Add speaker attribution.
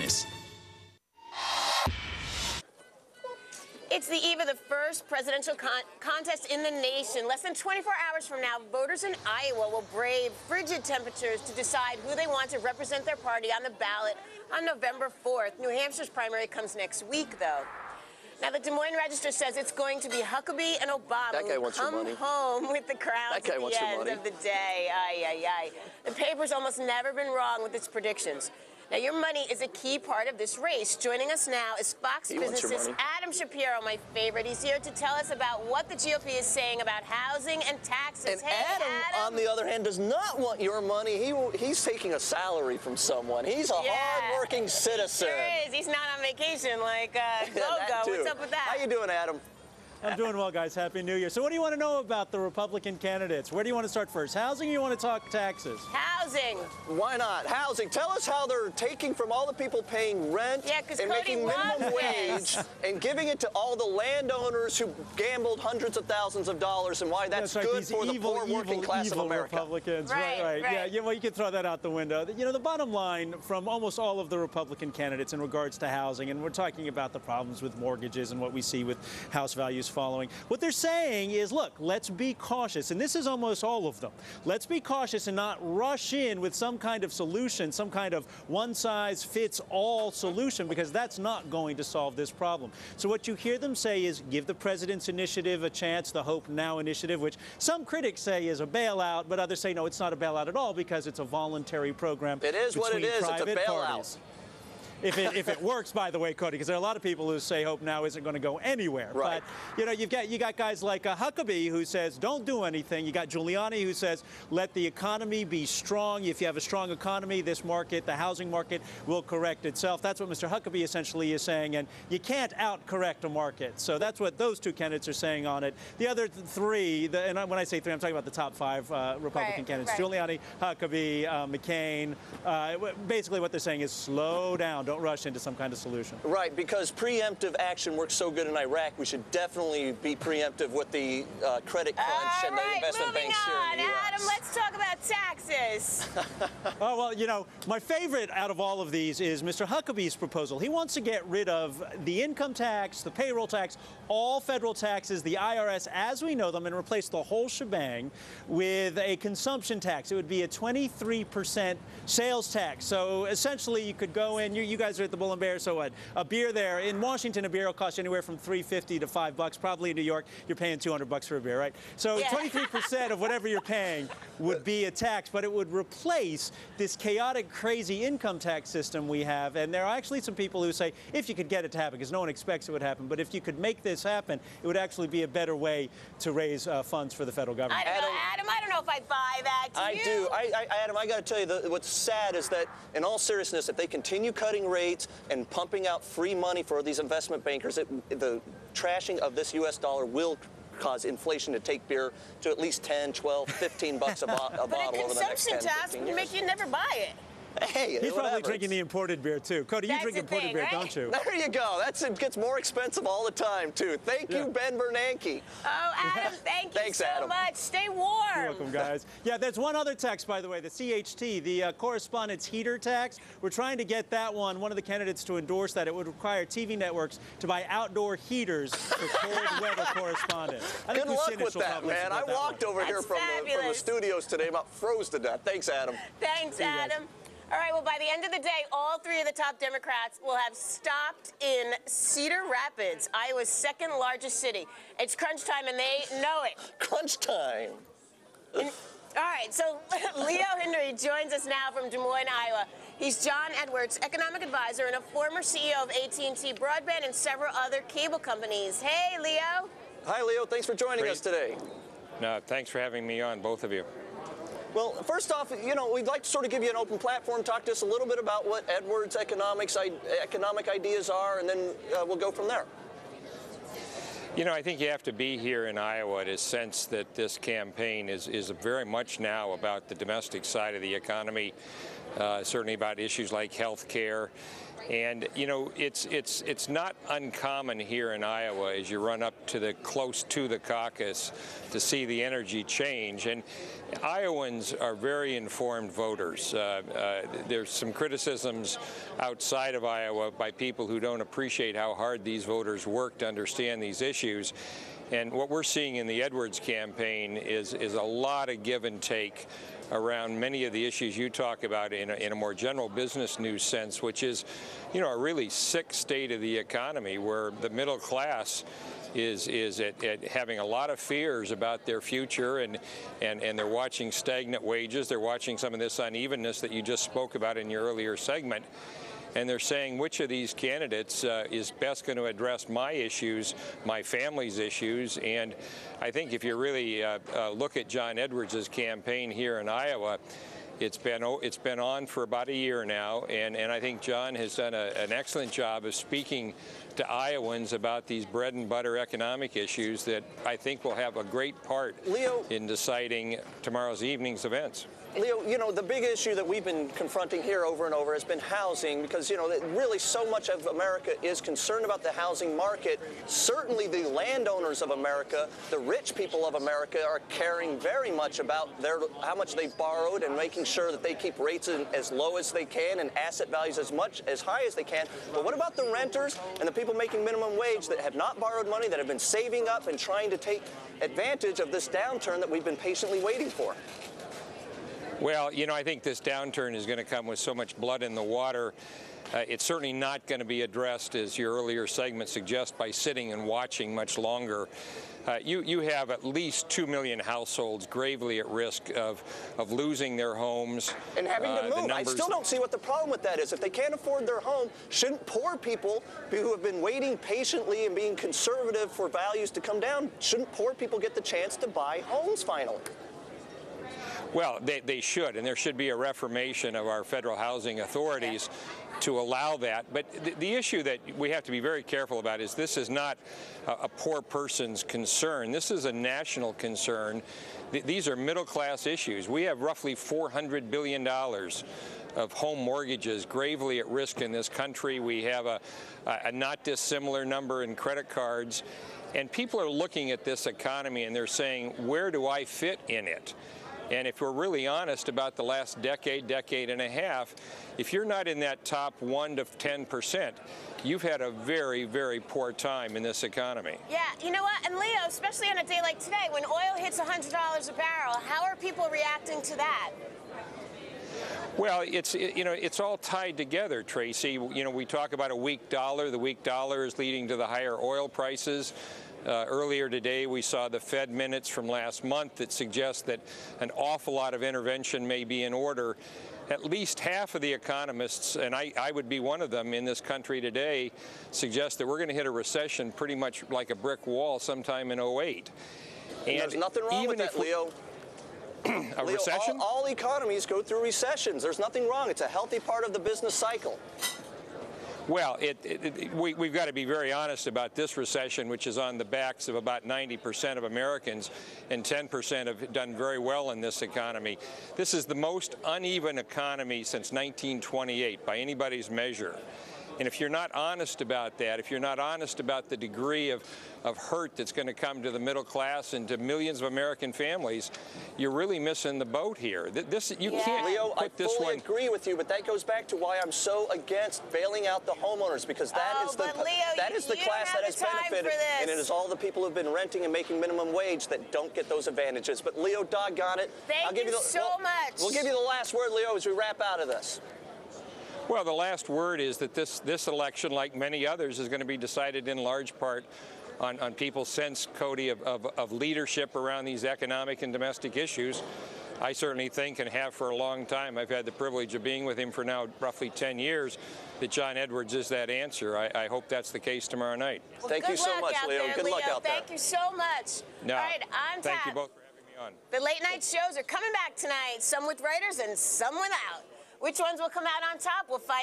Speaker 1: business.
Speaker 2: It's the eve of the first presidential contest in the nation. Less than 24 hours from now, voters in Iowa will brave frigid temperatures to decide who they want to represent their party on the ballot on November 4th. New Hampshire's primary comes next week, though. Now, the Des Moines Register says it's going to be Huckabee and Obama who come home with the crowns at the end of the day. Ay, ay, ay. The paper's almost never been wrong with its predictions. Now, your money is a key part of this race. Joining us now is Fox Business's Adam Shapiro, my favorite. He's here to tell us about what the GOP is saying about housing and taxes.
Speaker 3: And hey, Adam, on the other hand, does not want your money. He's taking a salary from someone. He's a hard-working citizen.
Speaker 2: Sure is. He's not on vacation like Go-Go. What's up with that?
Speaker 3: How you doing, Adam?
Speaker 4: I'm doing well, guys. Happy New Year. So what do you want to know about the Republican candidates? Where do you want to start first? Housing or you want to talk taxes?
Speaker 2: Housing.
Speaker 3: Why not? Housing. Tell us how they're taking from all the people paying rent and making minimum wage and giving it to all the landowners who gambled hundreds of thousands of dollars and why that's good for the poor working class of America.
Speaker 4: Republicans. Right. Yeah, well, you can throw that out the window. You know, the bottom line from almost all of the Republican candidates in regards to housing, and we're talking about the problems with mortgages and what we see with house values following. What they're saying is, look, let's be cautious, and this is almost all of them. Let's be cautious and not rush in with some kind of solution, some kind of one-size-fits-all solution, because that's not going to solve this problem. So what you hear them say is give the president's initiative a chance, the Hope Now initiative, which some critics say is a bailout, but others say, no, it's not a bailout at all because it's a voluntary program.
Speaker 3: It is what it is. It's a bailout.
Speaker 4: Parties. If it works, by the way, Cody, because there are a lot of people who say Hope Now isn't going to go anywhere.
Speaker 3: Right.
Speaker 4: But, you know, you got guys like Huckabee who says don't do anything. You got Giuliani who says let the economy be strong. If you have a strong economy, this market, the housing market, will correct itself. That's what Mr. Huckabee essentially is saying, and you can't out-correct a market. So that's what those two candidates are saying on it. The other three, and when I say three, I'm talking about the top five Republican candidates. Giuliani, Huckabee, McCain. Basically what they're saying is slow down. Don't rush into some kind of solution.
Speaker 3: Right, because preemptive action works so good in Iraq, we should definitely be preemptive with the credit crunch and the investment banks here in the U.S.
Speaker 2: Adam, let's talk about taxes.
Speaker 4: Oh, well, you know, my favorite out of all of these is Mr. Huckabee's proposal. He wants to get rid of the income tax, the payroll tax, all federal taxes, the IRS as we know them, and replace the whole shebang with a consumption tax. It would be a 23% sales tax. So essentially you could go in, you guys are at the Bull and Bear, so what? A beer there in Washington, a beer will cost you anywhere from $3.50 to $5. Probably in New York, you're paying $200 for a beer, right? So 23% of whatever you're paying would be a tax, but it would replace this chaotic, crazy income tax system we have. And there are actually some people who say if you could get it to happen, because no one expects it would happen, but if you could make this happen, it would actually be a better way to raise funds for the federal government.
Speaker 2: Adam, I don't know if I buy that.
Speaker 3: I do. Adam, I got to tell you, what's sad is that, in all seriousness, if they continue cutting rates and pumping out free money for these investment bankers, the trashing of this U.S. dollar will cause inflation to take beer to at least 10, 12, 15 bucks a bottle over the next 10, 15 years. But a consumption tax
Speaker 2: would make you never buy it.
Speaker 3: Hey,
Speaker 4: he's probably drinking the imported beer, too. Cody, you drink imported beer, don't you?
Speaker 3: There you go. It gets more expensive all the time, too. Thank you, Ben Bernanke.
Speaker 2: Oh, Adam, thank you so much. Stay warm.
Speaker 4: You're welcome, guys. Yeah, there's one other tax, by the way, the CHT, the correspondence heater tax. We're trying to get that one of the candidates to endorse that. It would require TV networks to buy outdoor heaters for cold weather correspondence.
Speaker 3: Good luck with that, man. I walked over here from the studios today, about froze to death. Thanks, Adam.
Speaker 2: Thanks, Adam. All right, well, by the end of the day, all three of the top Democrats will have stopped in Cedar Rapids, Iowa's second largest city. It's crunch time, and they know it.
Speaker 3: Crunch time.
Speaker 2: All right, so Leo Henry joins us now from Des Moines, Iowa. He's John Edwards' economic advisor and a former CEO of AT&T Broadband and several other cable companies. Hey, Leo.
Speaker 3: Hi, Leo. Thanks for joining us today.
Speaker 5: No, thanks for having me on, both of you.
Speaker 3: Well, first off, you know, we'd like to sort of give you an open platform, talk to us a little bit about what Edwards' economic ideas are, and then we'll go from there.
Speaker 5: You know, I think you have to be here in Iowa to sense that this campaign is very much now about the domestic side of the economy. certainly about issues like health care. And, you know, it's not uncommon here in Iowa as you run up to close to the caucus to see the energy change. And Iowans are very informed voters. There's some criticisms outside of Iowa by people who don't appreciate how hard these voters work to understand these issues. And what we're seeing in the Edwards campaign is a lot of give and take around many of the issues you talk about in a more general business news sense, which is, you know, a really sick state of the economy where the middle class is at having a lot of fears about their future, and they're watching stagnant wages. They're watching some of this unevenness that you just spoke about in your earlier segment. And they're saying which of these candidates is best going to address my issues, my family's issues. And I think if you really look at John Edwards' campaign here in Iowa, it's been on for about a year now, and I think John has done an excellent job of speaking to Iowans about these bread and butter economic issues that I think will have a great part in deciding tomorrow's evening's events.
Speaker 3: Leo, you know, the big issue that we've been confronting here over and over has been housing, because, you know, really so much of America is concerned about the housing market. Certainly the landowners of America, the rich people of America, are caring very much about how much they've borrowed and making sure that they keep rates as low as they can and asset values as high as they can. But what about the renters and the people making minimum wage that have not borrowed money, that have been saving up and trying to take advantage of this downturn that we've been patiently waiting for?
Speaker 5: Well, you know, I think this downturn is going to come with so much blood in the water. It's certainly not going to be addressed, as your earlier segment suggests, by sitting and watching much longer. You have at least 2 million households gravely at risk of losing their homes.
Speaker 3: And having to move. I still don't see what the problem with that is. If they can't afford their home, shouldn't poor people who have been waiting patiently and being conservative for values to come down, shouldn't poor people get the chance to buy homes finally?
Speaker 5: Well, they should, and there should be a reformation of our federal housing authorities to allow that. But the issue that we have to be very careful about is this is not a poor person's concern. This is a national concern. These are middle-class issues. We have roughly $400 billion of home mortgages gravely at risk in this country. We have a not dissimilar number in credit cards. And people are looking at this economy and they're saying, where do I fit in it? And if we're really honest about the last decade and a half, if you're not in that top 1 to 10%, you've had a very, very poor time in this economy.
Speaker 2: Yeah, you know what? And Leo, especially on a day like today, when oil hits $100 a barrel, how are people reacting to that?
Speaker 5: Well, it's all tied together, Tracy. You know, we talk about a weak dollar. The weak dollar is leading to the higher oil prices. Earlier today, we saw the Fed minutes from last month that suggest that an awful lot of intervention may be in order. At least half of the economists, and I would be one of them in this country today, suggest that we're going to hit a recession pretty much like a brick wall sometime in 2008.
Speaker 3: And there's nothing wrong with that, Leo.
Speaker 5: A recession?
Speaker 3: All economies go through recessions. There's nothing wrong. It's a healthy part of the business cycle.
Speaker 5: Well, we've got to be very honest about this recession, which is on the backs of about 90% of Americans, and 10% have done very well in this economy. This is the most uneven economy since 1928 by anybody's measure. And if you're not honest about that, if you're not honest about the degree of hurt that's going to come to the middle class and to millions of American families, you're really missing the boat here. You can't
Speaker 3: Leo,
Speaker 5: put this one.
Speaker 3: I fully agree with you, but that goes back to why I'm so against bailing out the homeowners, because that is the class that has benefited, and it is all the people who've been renting and making minimum wage that don't get those advantages. But Leo, doggone it,
Speaker 2: Thank you so much.
Speaker 3: We'll give you the last word, Leo, as we wrap out of this.
Speaker 5: Well, the last word is that this election, like many others, is going to be decided in large part on people's sense, Cody, of leadership around these economic and domestic issues. I certainly think, and have for a long time, I've had the privilege of being with him for now roughly 10 years, that John Edwards is that answer. I hope that's the case tomorrow night.
Speaker 2: Well,
Speaker 3: thank you so much, Leo. Good luck out there.
Speaker 2: Thank you so much.
Speaker 5: No,
Speaker 2: all right, I'm
Speaker 5: thank you both for having me on.
Speaker 2: The late night shows are coming back tonight, some with writers and some without. Which ones will come out on top? We'll find